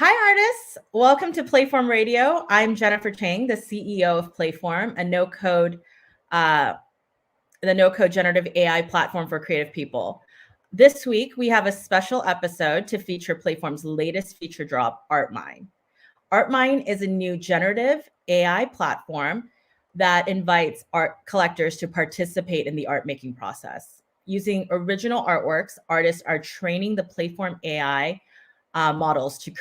Hi, artists. Welcome to Playform Radio. I'm Jennifer Chang, the CEO of Playform, a the no-code generative AI platform for creative people. This week, we have a special episode to feature Playform's latest feature drop, Artwine. Artwine is a new generative AI platform that invites art collectors to participate in the art making process. Using original artworks, artists are training the Playform AI models to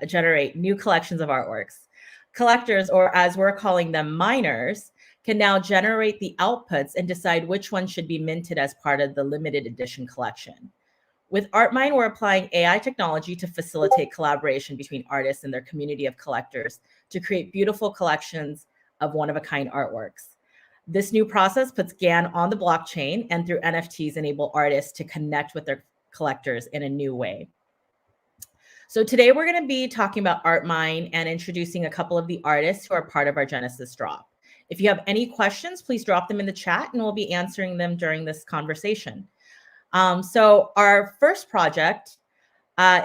generate new collections of artworks. Collectors, or as we're calling them, miners, can now generate the outputs and decide which one should be minted as part of the limited edition collection. With Artwine, we're applying AI technology to facilitate collaboration between artists and their community of collectors to create beautiful collections of one-of-a-kind artworks. This new process puts GAN on the blockchain, and through NFTs enable artists to connect with their collectors in a new way. So today we're going to be talking about Artwine and introducing a couple of the artists who are part of our Genesis drop. If you have any questions, please drop them in the chat and we'll be answering them during this conversation. So our first project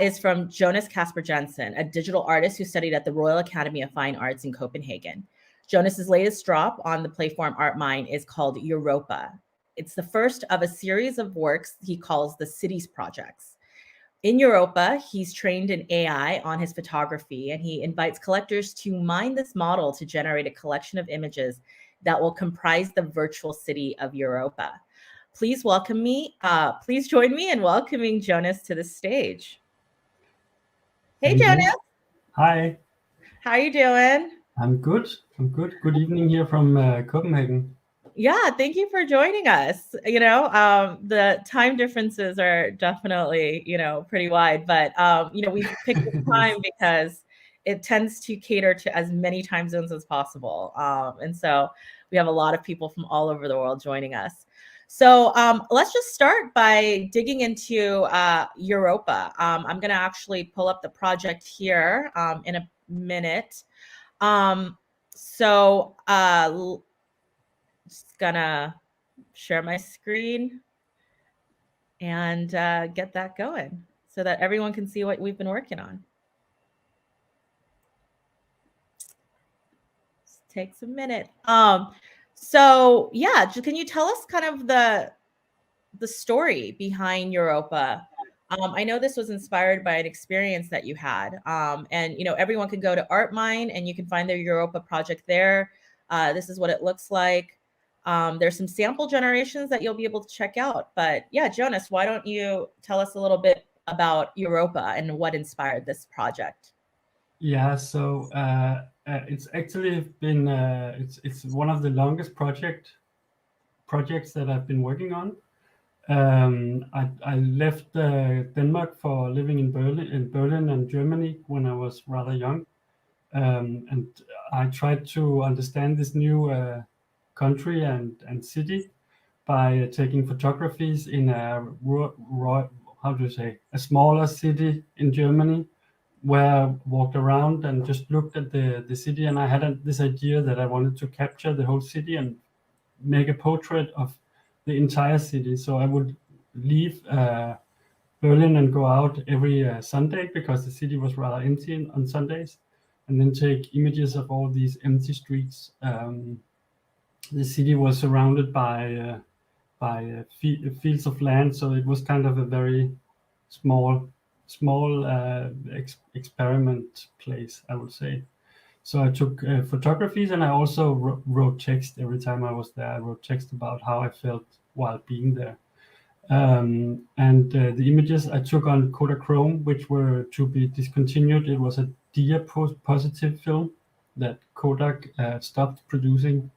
is from Jonas Kasper Jenson, a digital artist who studied at the Royal Academy of Fine Arts in Copenhagen. Jonas's latest drop on the Playform Artwine is called Europa. It's the first of a series of works he calls the Cities Projects. In Europa, he's trained an AI on his photography, and he invites collectors to mine this model to generate a collection of images that will comprise the virtual city of Europa. Please join me in welcoming Jonas to the stage. Hey, Jonas. Hi. How are you doing? I'm good. Good evening here from Copenhagen. Yeah, thank you for joining us. The time differences are definitely, pretty wide, but, we picked the time because it tends to cater to as many time zones as possible. And so we have a lot of people from all over the world joining us. So let's just start by digging into Europa. I'm going to actually pull up the project here in a minute. Just gonna share my screen and get that going so that everyone can see what we've been working on. Just takes a minute. So yeah, can you tell us kind of the story behind Europa? I know this was inspired by an experience that you had, and everyone can go to Artwine and you can find their Europa project there. This is what it looks like. There's some sample generations that you'll be able to check out. But yeah, Jonas, why don't you tell us a little bit about Europa and what inspired this project? Yeah, so it's actually been it's one of the longest projects that I've been working on. I left Denmark for living in Berlin and Germany when I was rather young, and I tried to understand this new country and city by taking photographies in a smaller city in Germany, where I walked around and just looked at the city, and I had this idea that I wanted to capture the whole city and make a portrait of the entire city. So I would leave Berlin and go out every Sunday, because the city was rather empty on Sundays, and then take images of all these empty streets. The city was surrounded by fields of land, so it was kind of a very small experiment place, I would say. So I took photographies, and I also wrote text every time I was there. I wrote text about how I felt while being there. The images I took on Kodachrome, which were to be discontinued. It was a diapositive film that Kodak stopped producing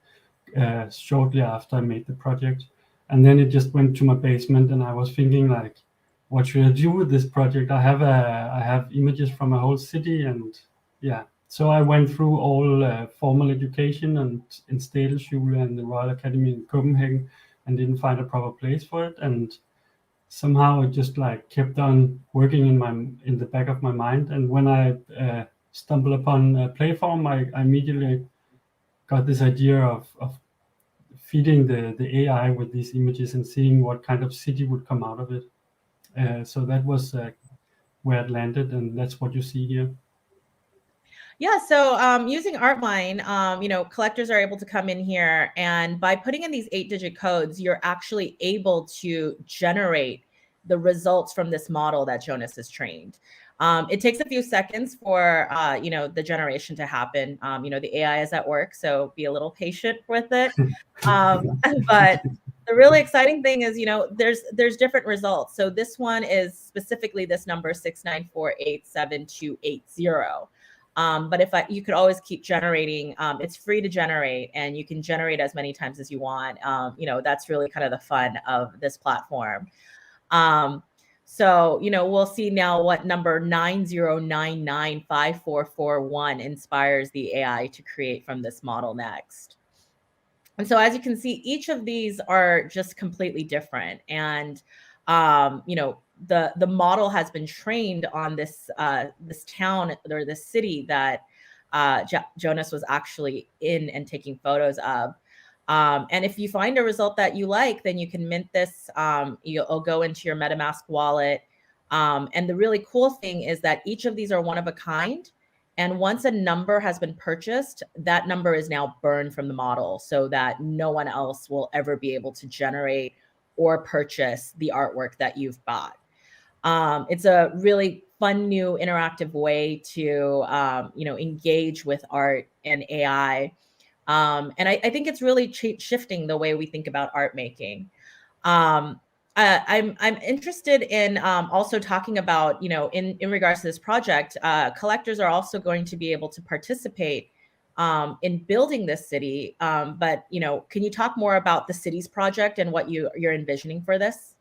shortly after I made the project. And then it just went to my basement, and I was thinking, like, what should I do with this project? I have images from a whole city, and yeah. So I went through all formal education and in Städelschule and the Royal Academy in Copenhagen, and didn't find a proper place for it. And somehow it just like kept on working in the back of my mind. And when I stumbled upon Playform, I immediately got this idea of feeding the AI with these images and seeing what kind of city would come out of it. So that was where it landed, and that's what you see here. Yeah, so using Artwine, collectors are able to come in here, and by putting in these 8-digit codes, you're actually able to generate the results from this model that Jonas has trained. It takes a few seconds for the generation to happen. The AI is at work, so be a little patient with it. But the really exciting thing is, there's different results. So this one is specifically this number 6948728. But you could always keep generating. It's free to generate, and you can generate as many times as you want. That's really kind of the fun of this platform. So we'll see now what number 90995441 inspires the AI to create from this model next. And so as you can see, each of these are just completely different. And the model has been trained on this town or this city that Jonas was actually in and taking photos of. And if you find a result that you like, then you can mint this. You'll go into your MetaMask wallet. And the really cool thing is that each of these are one of a kind. And once a number has been purchased, that number is now burned from the model so that no one else will ever be able to generate or purchase the artwork that you've bought. It's a really fun new interactive way to, engage with art and AI. And I think it's really shifting the way we think about art making. I'm interested in also talking about, in regards to this project, collectors are also going to be able to participate in building this city. But, can you talk more about the city's project and what you're envisioning for this?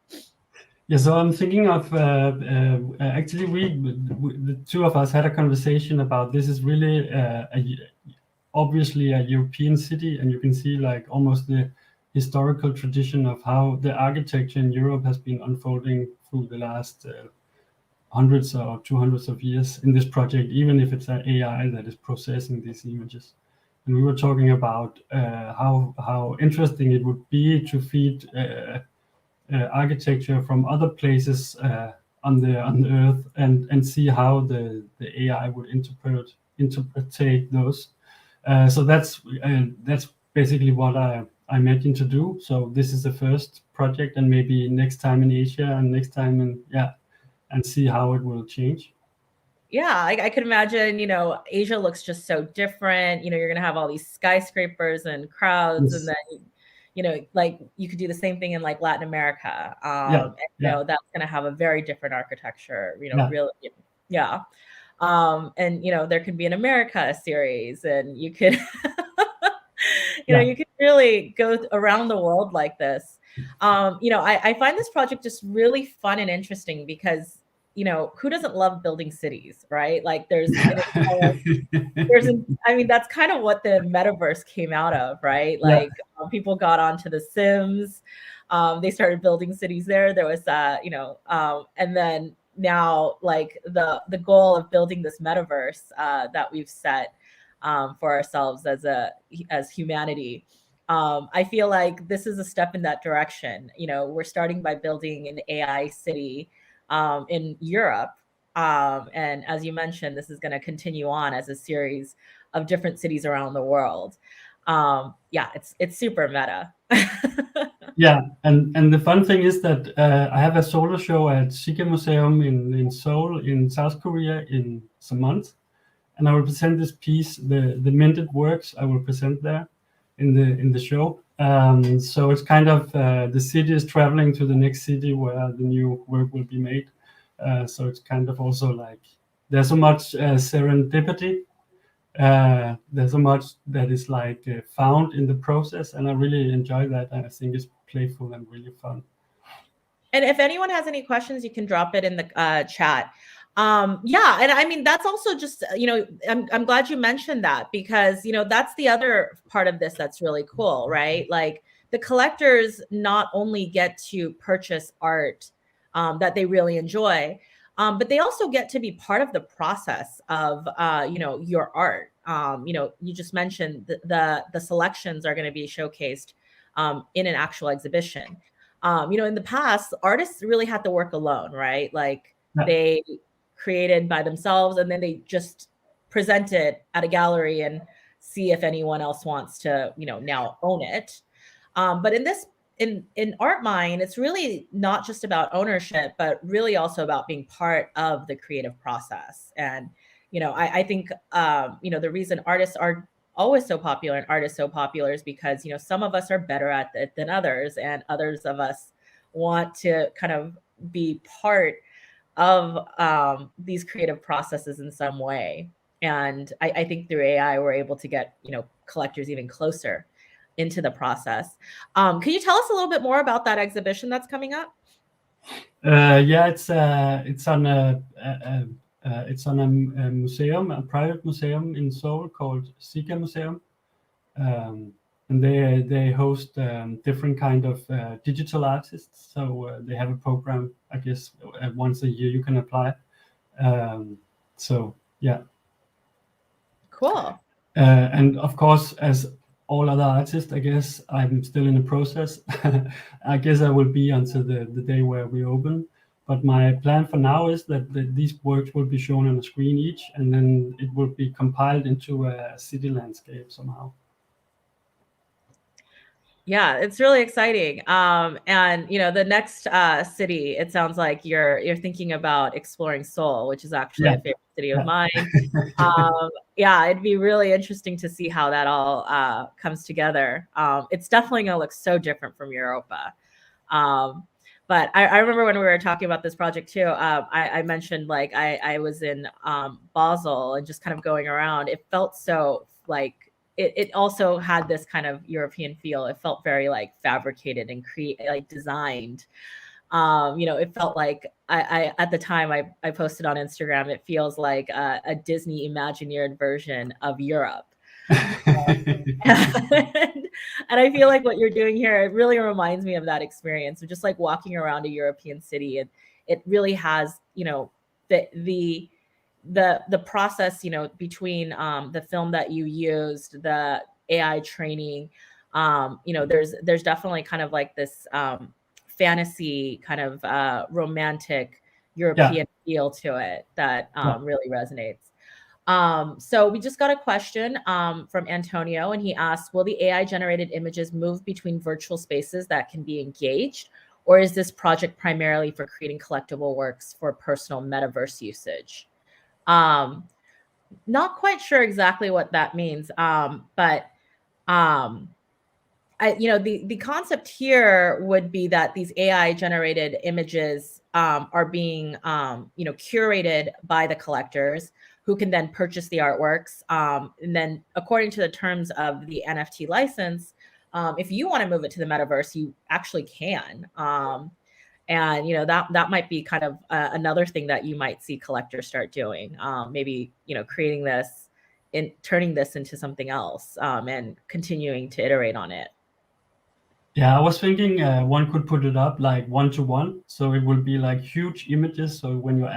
Yeah, so I'm thinking of actually we the two of us had a conversation about this is really obviously a European city, and you can see like almost the historical tradition of how the architecture in Europe has been unfolding through the last hundreds or 200s of years in this project, even if it's an AI that is processing these images. And we were talking about how interesting it would be to feed architecture from other places on the earth and see how the AI would interpret those. So that's basically what I imagine to do. So this is the first project, and maybe next time in Asia, and next time and see how it will change. Yeah, I could imagine, Asia looks just so different. You're going to have all these skyscrapers and crowds, Yes. and then, like you could do the same thing in like Latin America. That's going to have a very different architecture, really. Yeah. And, there could be an America series, and you could, you could really go around the world like this. I find this project just really fun and interesting because, who doesn't love building cities, right? Like that's kind of what the metaverse came out of, right? Like people got onto The Sims. They started building cities there. There was, and then now like the goal of building this metaverse that we've set for ourselves as humanity. I feel like this is a step in that direction. We're starting by building an AI city in Europe. And as you mentioned, this is going to continue on as a series of different cities around the world. It's super meta. Yeah, and the fun thing is that I have a solo show at Shige Museum in Seoul in South Korea in some months, and I will present this piece, the minted works. I will present there in the show. So it's kind of the city is traveling to the next city where the new work will be made. So it's kind of also like there's so much serendipity. There's so much that is like found in the process, and I really enjoy that. And I think it's playful and really fun. And if anyone has any questions, you can drop it in the chat. And I mean, that's also just, I'm glad you mentioned that because, that's the other part of this that's really cool, right? Like the collectors not only get to purchase art that they really enjoy, but they also get to be part of the process of, your art. You just mentioned the selections are going to be showcased in an actual exhibition. In the past, artists really had to work alone, right? Like they created by themselves, and then they just present it at a gallery and see if anyone else wants to, now own it. But in Artwine, it's really not just about ownership, but really also about being part of the creative process. And I think the reason artists are always so popular and art is so popular is because some of us are better at it than others, and others of us want to kind of be part of these creative processes in some way. And I think through AI, we're able to get collectors even closer into the process. Can you tell us a little bit more about that exhibition that's coming up? Yeah, it's on a museum, a private museum in Seoul called Sika Museum, and they host different kind of digital artists. So they have a program, I guess, once a year you can apply. So yeah, cool. And of course, as all other artists, I guess I'm still in the process. I guess I will be until the day where we open. But my plan for now is that these works will be shown on a screen each, and then it will be compiled into a city landscape somehow. Yeah, it's really exciting. And the next city, it sounds like you're thinking about exploring Seoul, which is actually a favorite city of mine. Yeah, it'd be really interesting to see how that all comes together. It's definitely going to look so different from Europa. But I remember when we were talking about this project too, I mentioned like I was in Basel and just kind of going around. It felt so like it also had this kind of European feel. It felt very like fabricated and designed. It felt like I at the time I posted on Instagram, it feels like a Disney Imagineered version of Europe. And I feel like what you're doing here, it really reminds me of that experience of just like walking around a European city. And it really has, the process, between the film that you used, the AI training, there's definitely kind of like this fantasy kind of romantic European feel to it that really resonates. So we just got a question from Antonio, and he asked, will the AI generated images move between virtual spaces that can be engaged, or is this project primarily for creating collectible works for personal metaverse usage? Not quite sure exactly what that means, but the concept here would be that these AI generated images are being curated by the collectors, who can then purchase the artworks. And then according to the terms of the NFT license, if you want to move it to the metaverse, you actually can. And that might be kind of another thing that you might see collectors start doing. Maybe creating this and turning this into something else, and continuing to iterate on it. Yeah, I was thinking one could put it up like 1-to-1, so it will be like huge images. So when your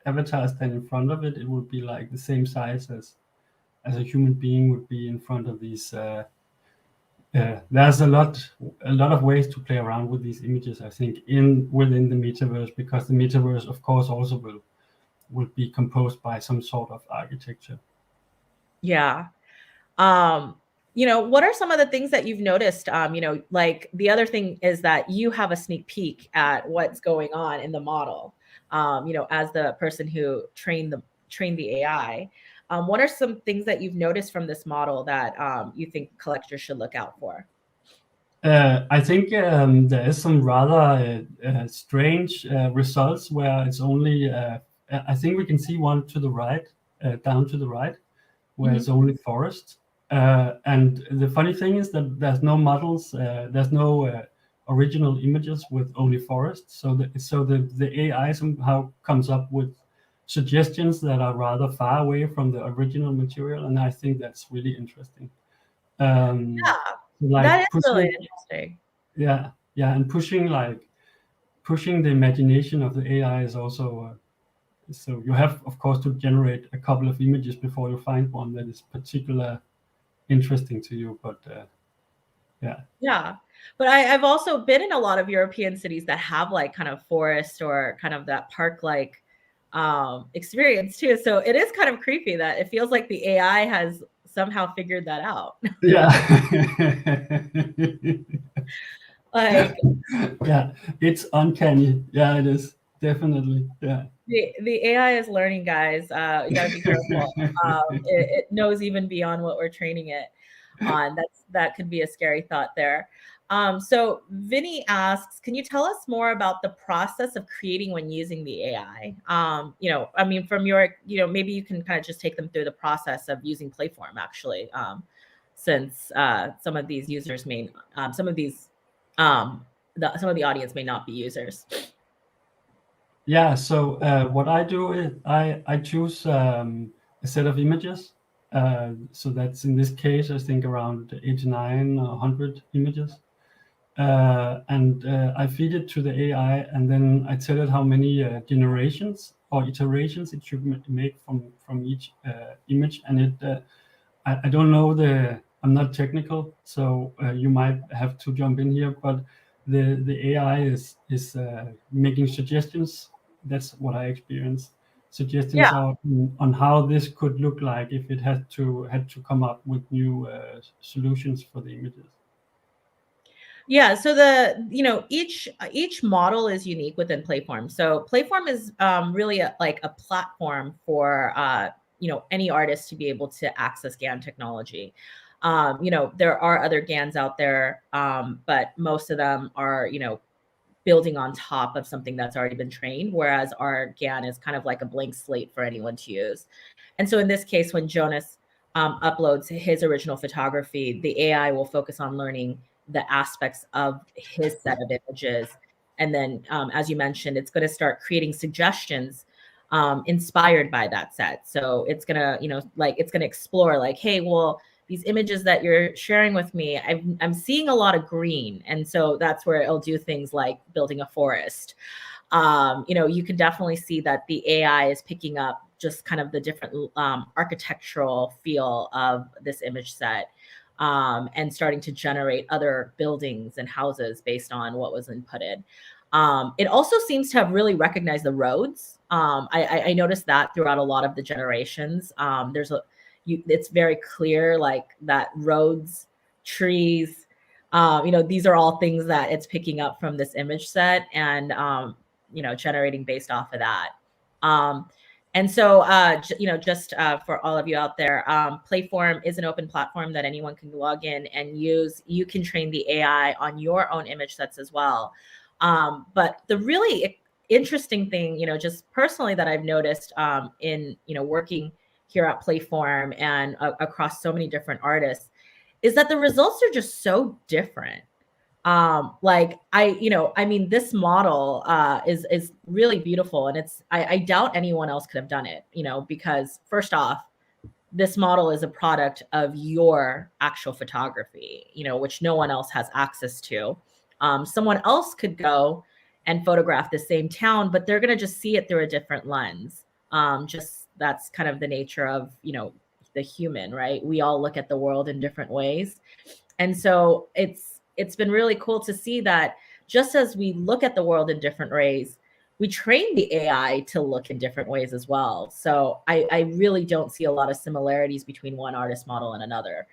avatar is then in front of it, it will be like the same size as a human being would be in front of these. There's a lot of ways to play around with these images, I think, within the metaverse, because the metaverse, of course, also will be composed by some sort of architecture. Yeah. What are some of the things that you've noticed? Like the other thing is that you have a sneak peek at what's going on in the model. As the person who trained the AI. What are some things that you've noticed from this model that you think collectors should look out for? I think there is some rather strange results where it's only, I think we can see one to the right, down to the right, where it's only forest. And the funny thing is that there's no models, there's no original images with only forest. So the AI somehow comes up with suggestions that are rather far away from the original material, and I think that's really interesting. Like that is really interesting. Yeah, and pushing the imagination of the AI is also so you have, of course, to generate a couple of images before you find one that is particularly interesting to you. But yeah. But I've also been in a lot of European cities that have like kind of forest or kind of that park like experience too. So it is kind of creepy that it feels like the AI has somehow figured that out. Yeah. Like, yeah, it's uncanny. Yeah, it is definitely. Yeah. the AI is learning, guys. You got to be careful. It knows even beyond what we're training it on. That could be a scary thought there. So Vinny asks, can you tell us more about the process of creating when using the AI? I mean, from your, maybe you can kind of just take them through the process of using Playform, actually, since some of these users may, some of the audience may not be users. Yeah, so what I do is I choose a set of images. So that's in this case, I think around 89 or 100 images. And I feed it to the AI, and then I tell it how many generations or iterations it should make from each image. And it, I don't know I'm not technical, so you might have to jump in here, but the AI is making suggestions. That's what I experience. Suggestions on how this could look like if it had to come up with new solutions for the images. Yeah, so each model is unique within Playform. So Playform is really like a platform for any artist to be able to access GAN technology. There are other GANs out there, but most of them are building on top of something that's already been trained, whereas our GAN is kind of like a blank slate for anyone to use. And so in this case, when Jonas uploads his original photography, the AI will focus on learning the aspects of his set of images. And then, as you mentioned, it's going to start creating suggestions inspired by that set. So it's going to, it's going to explore like, hey, well, these images that you're sharing with me, I'm seeing a lot of green. And so that's where it'll do things like building a forest. You can definitely see that the AI is picking up just kind of the different architectural feel of this image set. And starting to generate other buildings and houses based on what was inputted. It also seems to have really recognized the roads. I noticed that throughout a lot of the generations. It's very clear like that roads, trees, these are all things that it's picking up from this image set and, generating based off of that. And so, just for all of you out there, Playform is an open platform that anyone can log in and use. You can train the AI on your own image sets as well. But the really interesting thing, just personally that I've noticed in, working here at Playform and across so many different artists is that the results are just so different. This model is really beautiful, and I doubt anyone else could have done it, because first off, this model is a product of your actual photography, which no one else has access to. Someone else could go and photograph the same town, but they're going to just see it through a different lens. Just that's kind of the nature of, the human, right? We all look at the world in different ways. And so it's been really cool to see that just as we look at the world in different ways, we train the AI to look in different ways as well. So I really don't see a lot of similarities between one artist model and another.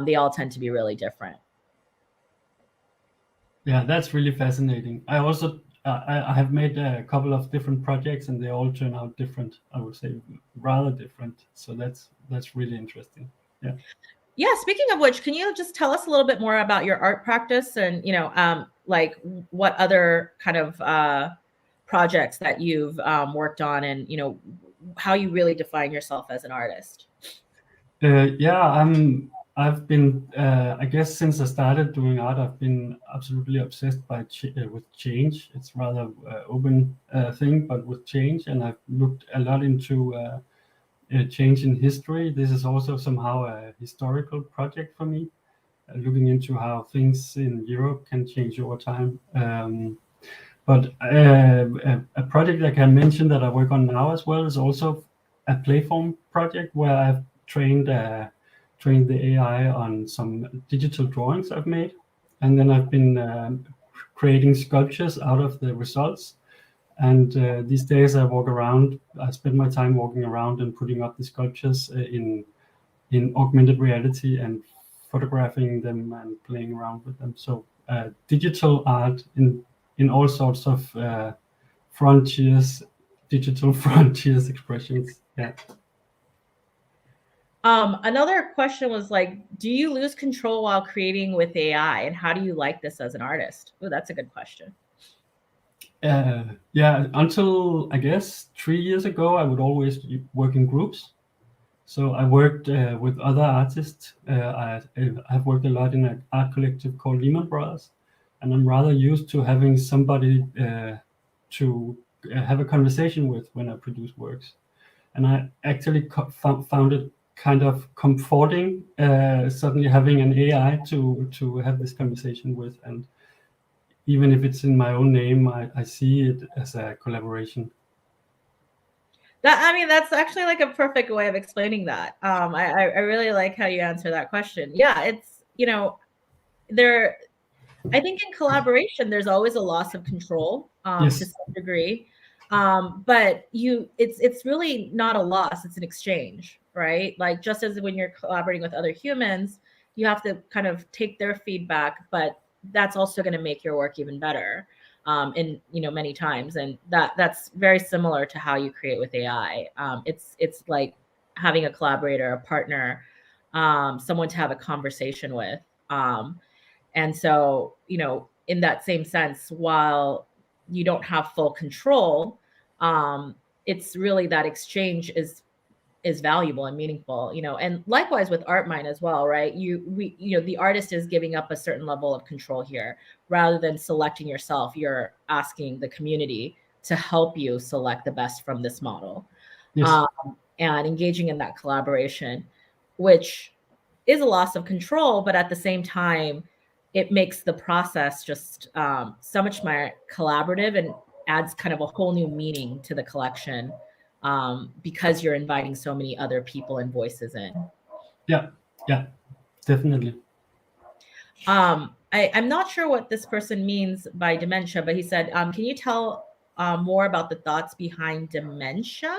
They all tend to be really different. Yeah, that's really fascinating. I also I have made a couple of different projects, and they all turn out different. I would say rather different. So that's really interesting. Yeah. Yeah. Speaking of which, can you just tell us a little bit more about your art practice and, like what other kind of projects that you've worked on and, how you really define yourself as an artist? I've been, I guess since I started doing art, I've been absolutely obsessed with change. It's rather open thing, but with change. And I've looked a lot into change in history. This is also somehow a historical project for me, looking into how things in Europe can change over time. But a project I can mention that I work on now as well is also a Playform project where I've trained the AI on some digital drawings I've made, and then I've been creating sculptures out of the results. And these days I spend my time walking around and putting up the sculptures in augmented reality and photographing them and playing around with them. So digital art in all sorts of frontiers, digital frontiers expressions. Yeah. Another question was like, do you lose control while creating with AI, and how do you like this as an artist? Oh, that's a good question. Yeah, until I guess 3 years ago, I would always work in groups. So I worked with other artists. I've worked a lot in an art collective called Lehman Brothers, and I'm rather used to having somebody to have a conversation with when I produce works. And I actually found it kind of comforting suddenly having an AI to have this conversation with. And even if it's in my own name, I see it as a collaboration. That's actually like a perfect way of explaining that. I really like how you answer that question. Yeah, it's, there, I think in collaboration, there's always a loss of control Yes. to some degree. But it's really not a loss, it's an exchange, right? Like just as when you're collaborating with other humans, you have to kind of take their feedback, but that's also going to make your work even better in many times. And that's very similar to how you create with AI. It's like having a collaborator, a partner, someone to have a conversation with. And so, in that same sense, while you don't have full control, it's really that exchange is valuable and meaningful, and likewise with Artwine as well, right? The artist is giving up a certain level of control here. Rather than selecting yourself, you're asking the community to help you select the best from this model. Yes. And engaging in that collaboration, which is a loss of control, but at the same time, it makes the process just so much more collaborative and adds kind of a whole new meaning to the collection because you're inviting so many other people and voices in. Yeah, definitely. I'm not sure what this person means by dementia, but he said, can you tell more about the thoughts behind dementia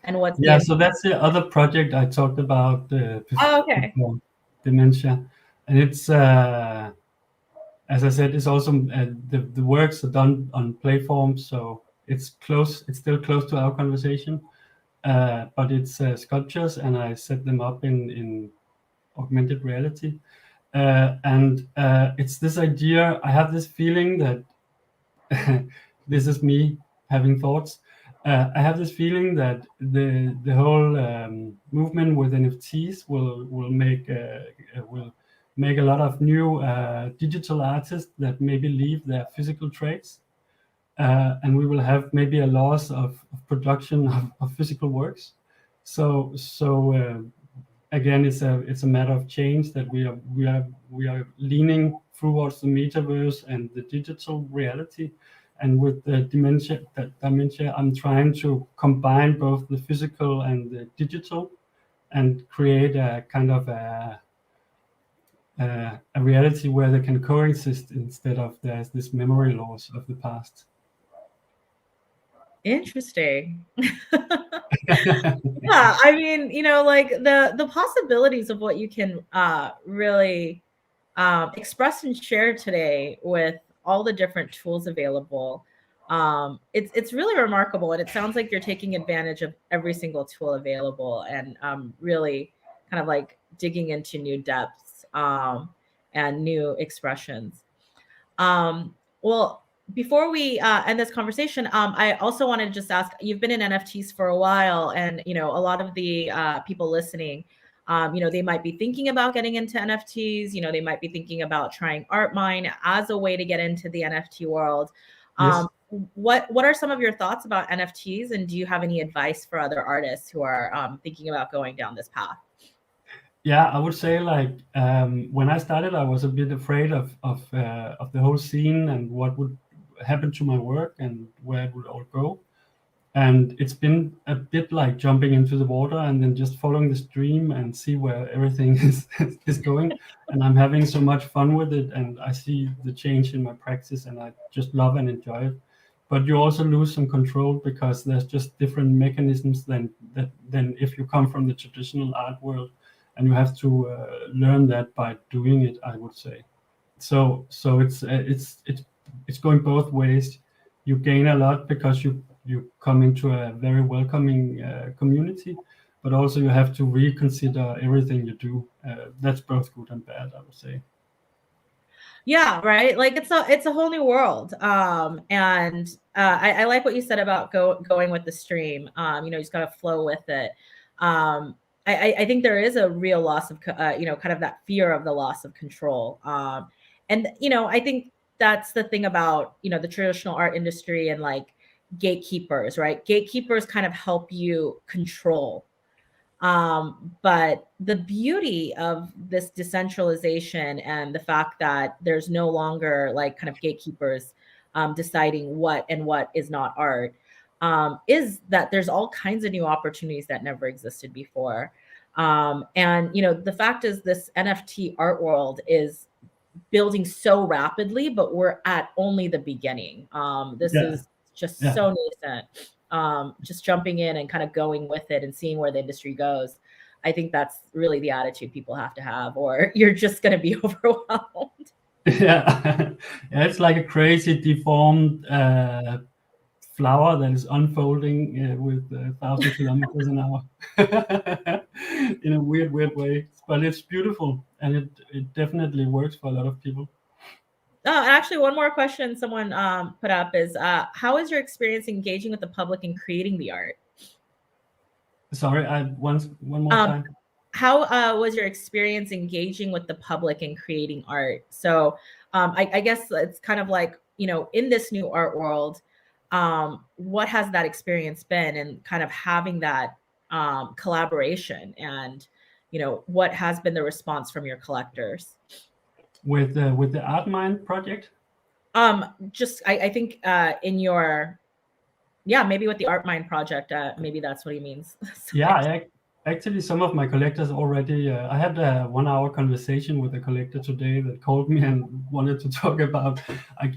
and what's Yeah, so that's the other project I talked about okay. before, Dementia. And it's, as I said, it's also, the works are done on Playform, so it's still close to our conversation, but it's sculptures, and I set them up in augmented reality. And it's this idea, I have this feeling that, this is me having thoughts, I have this feeling that the whole movement with NFTs will make a lot of new digital artists that maybe leave their physical traits, and we will have maybe a loss of production of physical works. So again, it's a matter of change that we are leaning towards the metaverse and the digital reality. And with the Dementia, I'm trying to combine both the physical and the digital and create a kind of a reality where they can coexist instead of there's this memory loss of the past. Interesting. Yeah, I mean, like the possibilities of what you can really express and share today with all the different tools available. It's really remarkable, and it sounds like you're taking advantage of every single tool available, and really kind of like digging into new depths and new expressions. Well, before we end this conversation, I also wanted to just ask, you've been in NFTs for a while, and a lot of the people listening, they might be thinking about getting into NFTs. They might be thinking about trying Artwine as a way to get into the NFT world. Yes. What are some of your thoughts about NFTs, and do you have any advice for other artists who are thinking about going down this path? Yeah, I would say like when I started, I was a bit afraid of the whole scene and what would happen to my work and where it would all go. And it's been a bit like jumping into the water and then just following the stream and see where everything is going. And I'm having so much fun with it, and I see the change in my practice, and I just love and enjoy it. but you also lose some control because there's just different mechanisms than if you come from the traditional art world, and you have to learn that by doing it, I would say. So it's going both ways. You gain a lot because you come into a very welcoming community, but also you have to reconsider everything you do. That's both good and bad, I would say. Yeah, right. Like it's a whole new world. And I like what you said about going with the stream. You just gotta flow with it. I think there is a real loss of kind of that fear of the loss of control. And I think that's the thing about the traditional art industry and like gatekeepers, right? Gatekeepers kind of help you control. But the beauty of this decentralization and the fact that there's no longer like kind of gatekeepers deciding what and what is not art is that there's all kinds of new opportunities that never existed before. And the fact is this NFT art world is building so rapidly, but we're at only the beginning. This is just so nascent. Just jumping in and kind of going with it and seeing where the industry goes. I think that's really the attitude people have to have, or you're just going to be overwhelmed. Yeah, it's like a crazy deformed flower that is unfolding with 1,000 kilometers an hour in a weird way. But it's beautiful, and it definitely works for a lot of people. Oh, actually, one more question someone put up is, how is your experience engaging with the public and creating the art? Sorry, one more time. How was your experience engaging with the public and creating art? So I guess it's kind of like, in this new art world, what has that experience been, and kind of having that collaboration, and what has been the response from your collectors? With the Artwine project? Just I think in your maybe with the Artwine project, maybe that's what he means. Yeah, actually some of my collectors already, I had a 1-hour conversation with a collector today that called me and wanted to talk about,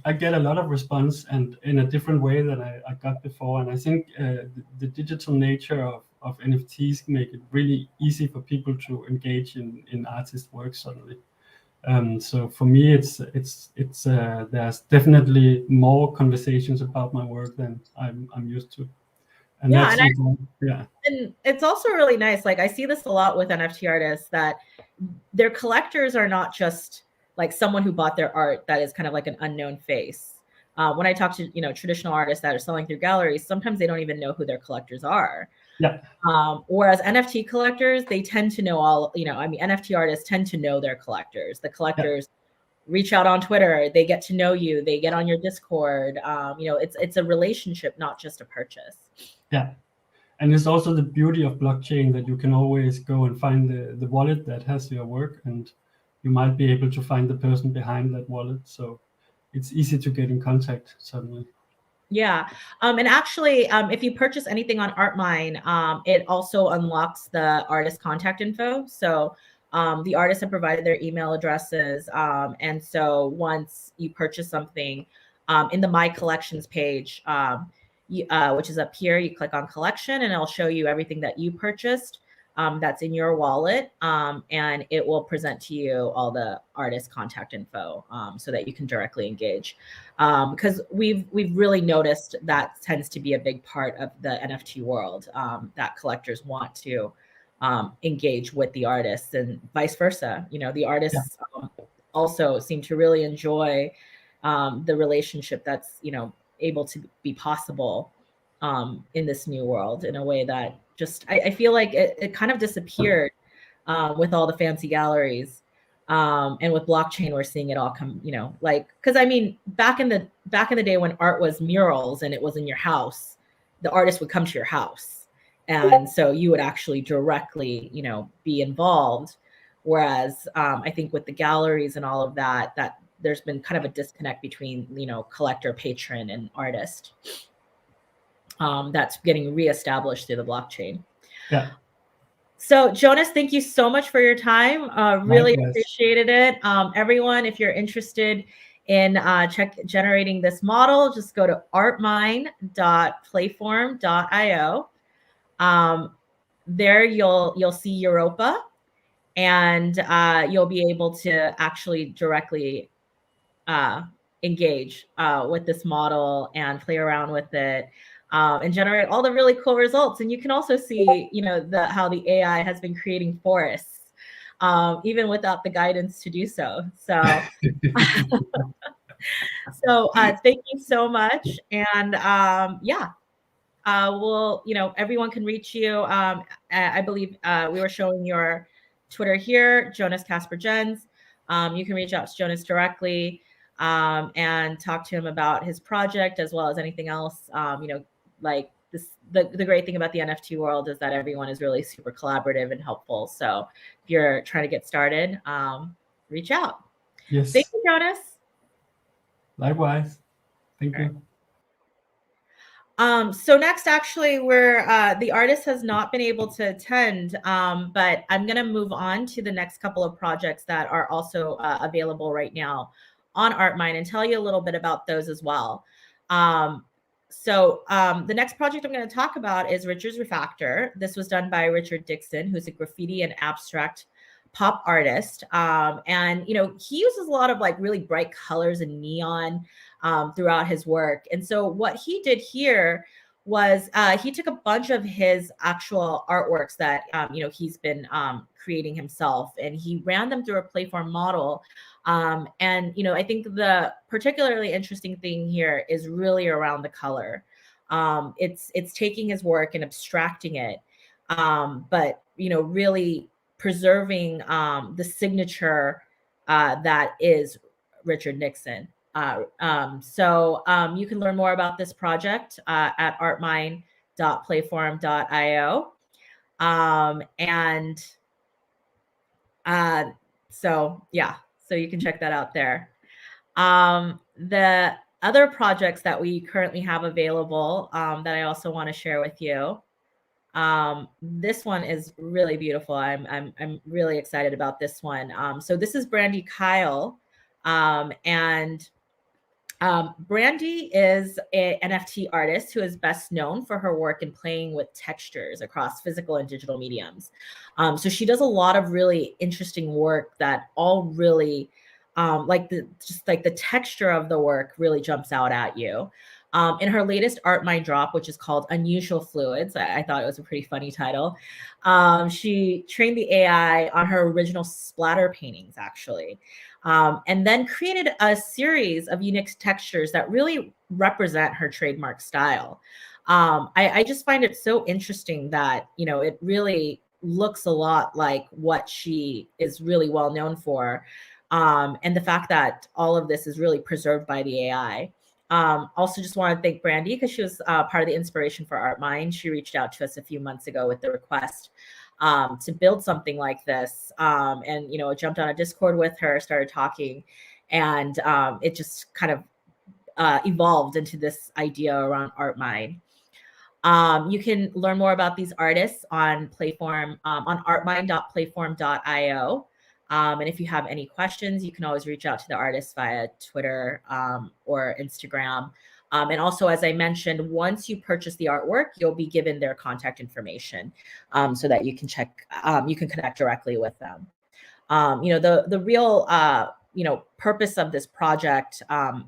I get a lot of response, and in a different way than I got before. And I think the digital nature of NFTs make it really easy for people to engage in artist work suddenly. So for me, it's there's definitely more conversations about my work than I'm used to. And and it's also really nice. Like I see this a lot with NFT artists, that their collectors are not just like someone who bought their art that is kind of like an unknown face. When I talk to traditional artists that are selling through galleries, sometimes they don't even know who their collectors are. Yeah. Whereas NFT collectors, they tend to know all. NFT artists tend to know their collectors. The collectors reach out on Twitter. They get to know you. They get on your Discord. It's a relationship, not just a purchase. Yeah. And it's also the beauty of blockchain that you can always go and find the wallet that has your work, and you might be able to find the person behind that wallet. So it's easy to get in contact suddenly. Yeah. And actually, if you purchase anything on Artwine, it also unlocks the artist contact info. So the artists have provided their email addresses. And so once you purchase something in the My Collections page, which is up here, you click on collection and it'll show you everything that you purchased that's in your wallet. And it will present to you all the artist contact info so that you can directly engage. Because we've really noticed that tends to be a big part of the NFT world, that collectors want to engage with the artists and vice versa. The artists also seem to really enjoy the relationship that's, able to be possible in this new world in a way that just, I feel like it kind of disappeared with all the fancy galleries. And with blockchain, we're seeing it all come, because back in the day when art was murals and it was in your house, the artist would come to your house. And so you would actually directly, be involved. Whereas I think with the galleries and all of that there's been kind of a disconnect between, collector, patron, and artist. That's getting reestablished through the blockchain. Yeah. So Jonas, thank you so much for your time. Really appreciated it. Everyone, if you're interested in generating this model, just go to artmine.playform.io. There you'll see Europa, and you'll be able to actually directly engage with this model and play around with it, and generate all the really cool results. And you can also see, how the AI has been creating forests, even without the guidance to do so. So, thank you so much. And everyone can reach you. I believe we were showing your Twitter here, Jonas Kasper Jenson. You can reach out to Jonas directly and talk to him about his project as well as anything else. Like this, the great thing about the NFT world is that everyone is really super collaborative and helpful. So if you're trying to get started, reach out. Yes. Thank you, Jonas. Likewise. Thank you. So next, actually, we're the artist has not been able to attend, but I'm going to move on to the next couple of projects that are also available right now on Artmine and tell you a little bit about those as well. The next project I'm going to talk about is Richard's Refactor. This was done by Richard Dixon, who's a graffiti and abstract pop artist. And he uses a lot of like really bright colors and neon throughout his work. And so what he did here was he took a bunch of his actual artworks that he's been creating himself, and he ran them through a Playform model. And I think the particularly interesting thing here is really around the color. It's taking his work and abstracting it, but really preserving the signature that is Richard Nixon. You can learn more about this project at artmine.playform.io. So you can check that out there. The other projects that we currently have available that I also want to share with you. This one is really beautiful. I'm really excited about this one. So this is Brandi Kyle, and Brandi is an NFT artist who is best known for her work in playing with textures across physical and digital mediums. So she does a lot of really interesting work that all really the texture of the work really jumps out at you. In her latest Artmine drop, which is called Unusual Fluids, I thought it was a pretty funny title. She trained the AI on her original splatter paintings, actually, and then created a series of unique textures that really represent her trademark style. I just find it so interesting that, it really looks a lot like what she is really well known for. And the fact that all of this is really preserved by the AI. Also just want to thank Brandi because she was part of the inspiration for Artmine. She reached out to us a few months ago with the request to build something like this. And, jumped on a Discord with her, started talking, and it just kind of evolved into this idea around Artmine. You can learn more about these artists on Playform, on artmine.playform.io. And if you have any questions, you can always reach out to the artists via Twitter or Instagram. And also, as I mentioned, once you purchase the artwork, you'll be given their contact information so that you can you can connect directly with them. The real, purpose of this project of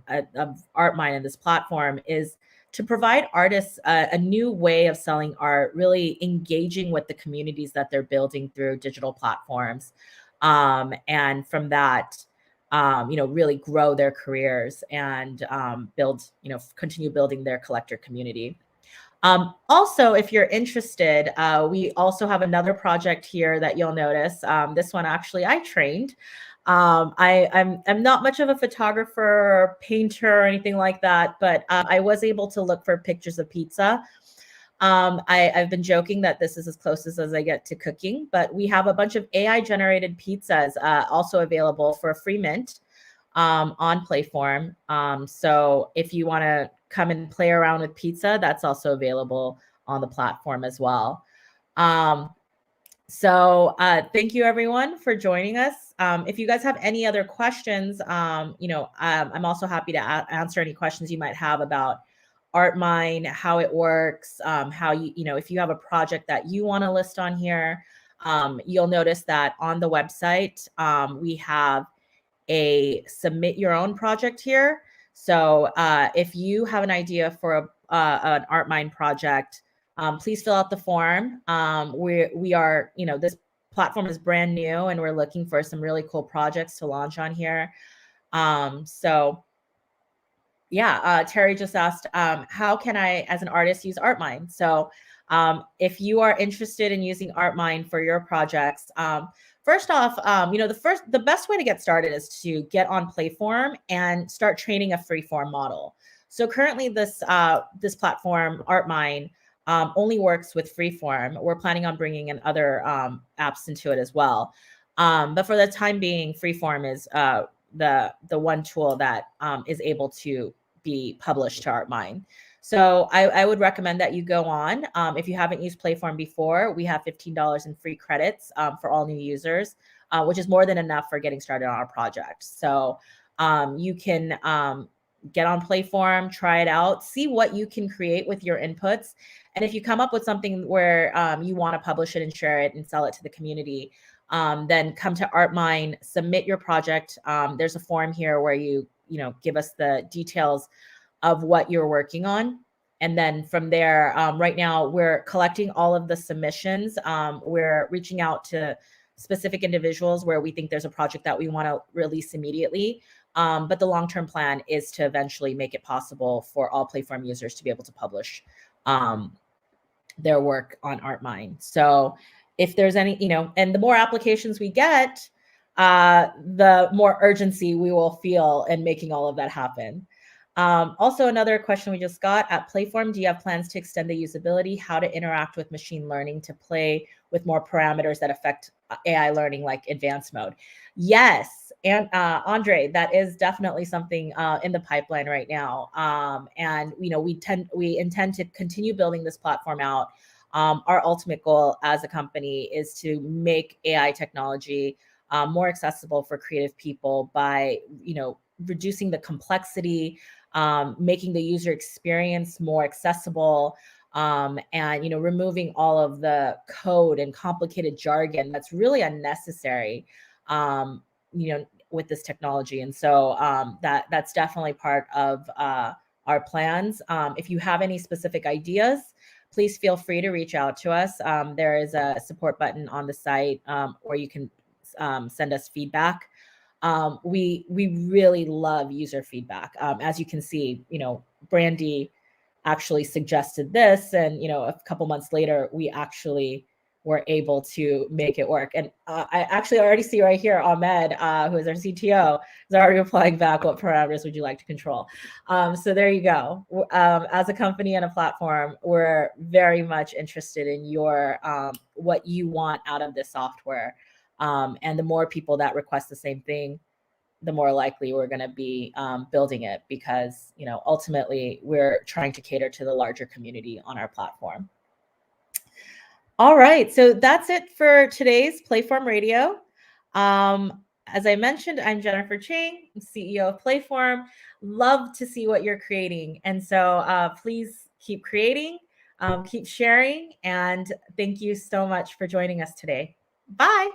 Artmine and this platform is to provide artists a new way of selling art, really engaging with the communities that they're building through digital platforms. And from that, really grow their careers and continue building their collector community. Also, if you're interested, we also have another project here that you'll notice. This one actually I trained. I'm not much of a photographer or painter or anything like that, but I was able to look for pictures of pizza. I've been joking that this is as close as I get to cooking, but we have a bunch of AI generated pizzas also available for a free mint on Playform. So if you want to come and play around with pizza, that's also available on the platform as well. So thank you everyone for joining us. If you guys have any other questions, I'm also happy to answer any questions you might have about Artmine, how it works, how if you have a project that you want to list on here. You'll notice that on the website, we have a submit your own project here. So if you have an idea for an Artmine project, please fill out the form. We are, this platform is brand new and we're looking for some really cool projects to launch on here. Terry just asked, how can I, as an artist, use Artmine? So if you are interested in using Artmine for your projects, first off, the best way to get started is to get on Playform and start training a freeform model. So currently this platform, Artmine, only works with freeform. We're planning on bringing in other apps into it as well. But for the time being, freeform is the one tool that is able to be published to Artmine. So I would recommend that you go on. If you haven't used Playform before, we have $15 in free credits for all new users, which is more than enough for getting started on our project. So you can get on Playform, try it out, see what you can create with your inputs. And if you come up with something where you want to publish it and share it and sell it to the community, then come to Artmine, submit your project. There's a form here where you give us the details of what you're working on. And then from there, right now we're collecting all of the submissions. We're reaching out to specific individuals where we think there's a project that we want to release immediately. But the long-term plan is to eventually make it possible for all Playform users to be able to publish their work on Artmine. So if there's any, and the more applications we get, the more urgency we will feel in making all of that happen. Also, another question we just got, at Playform, do you have plans to extend the usability, how to interact with machine learning to play with more parameters that affect AI learning, like advanced mode? Yes. And Andre, that is definitely something in the pipeline right now. And we intend to continue building this platform out. Our ultimate goal as a company is to make AI technology more accessible for creative people by reducing the complexity, making the user experience more accessible, and removing all of the code and complicated jargon that's really unnecessary with this technology. And so that's definitely part of our plans. If you have any specific ideas, please feel free to reach out to us. There is a support button on the site where you can send us feedback. We really love user feedback. As you can see, Brandi actually suggested this, and a couple months later, we actually were able to make it work. And I actually already see right here, Ahmed, who is our CTO, is already replying back, what parameters would you like to control? So there you go. As a company and a platform, we're very much interested in your what you want out of this software. And the more people that request the same thing, the more likely we're going to be building it, because ultimately we're trying to cater to the larger community on our platform. All right, so that's it for today's Playform Radio. As I mentioned, I'm Jennifer Chang, CEO of Playform. Love to see what you're creating, and so please keep creating, keep sharing, and thank you so much for joining us today. Bye.